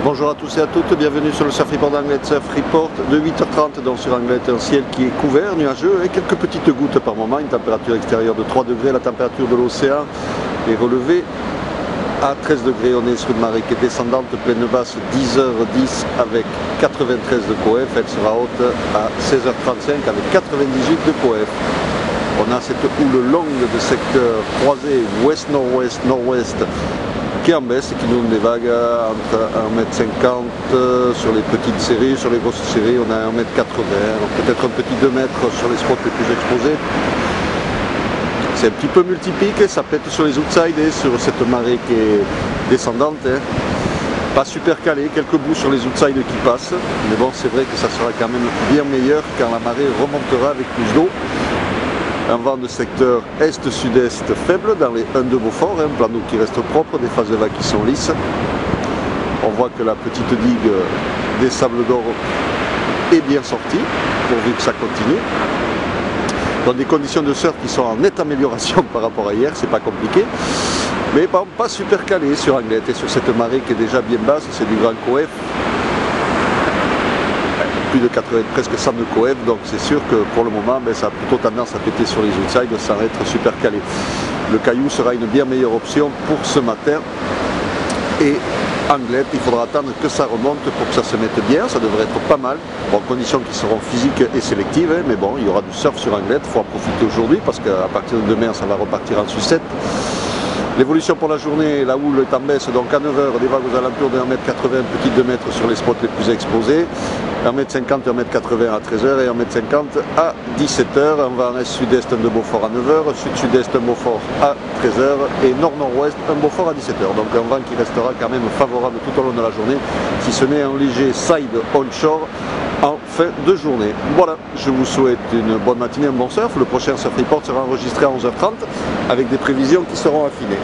Bonjour à tous et à toutes, bienvenue sur le Surf Report d'Anglet Surf Report de 8h30 donc sur Anglet, un ciel qui est couvert, nuageux et quelques petites gouttes par moment, une température extérieure de 3 degrés, la température de l'océan est relevée à 13 degrés, on est sur une marée qui est descendante, pleine basse 10h10 avec 93 de coef, elle sera haute à 16h35 avec 98 de coef. On a cette houle longue de secteur croisé ouest-nord-ouest, nord-ouest qui est en baisse et qui nous donne des vagues entre 1,50 m sur les petites séries, sur les grosses séries on a 1,80 m, peut-être un petit 2 mètres sur les spots les plus exposés. C'est un petit peu multipique, ça pète sur les outsides et sur cette marée qui est descendante. Pas super calé, quelques bouts sur les outsides qui passent, mais bon c'est vrai que ça sera quand même bien meilleur quand la marée remontera avec plus d'eau. Un vent de secteur est-sud-est faible dans les 1 de Beaufort, un plan d'eau qui reste propre, des phases de vagues qui sont lisses. On voit que la petite digue des Sables d'Or est bien sortie, pourvu que ça continue. Dans des conditions de surf qui sont en nette amélioration par rapport à hier, c'est pas compliqué. Mais pas super calé sur Anglet et sur cette marée qui est déjà bien basse, c'est du grand coef. Plus de 80, presque 100 de coef, donc c'est sûr que pour le moment ça a plutôt tendance à péter sur les outsides sans être super calé. Le caillou sera une bien meilleure option pour ce matin et Anglet, il faudra attendre que ça remonte pour que ça se mette bien, ça devrait être pas mal, en conditions qui seront physiques et sélectives, mais bon, il y aura du surf sur Anglet, il faut en profiter aujourd'hui parce qu'à partir de demain ça va repartir en sucette. L'évolution pour la journée, la houle est en baisse, donc à 9h, des vagues aux alentours de 1,80 m, petit 2 mètres sur les spots les plus exposés, 1,50 m, 1,80 m à 13h et 1,50 m à 17h. Un vent est-sud-est, un de Beaufort à 9h, sud-sud-est, un Beaufort à 13h et nord-nord-ouest, un Beaufort à 17h. Donc un vent qui restera quand même favorable tout au long de la journée, si ce n'est un léger side onshore en fin de journée. Voilà, je vous souhaite une bonne matinée, un bon surf. Le prochain Surf Report sera enregistré à 11h30 avec des prévisions qui seront affinées.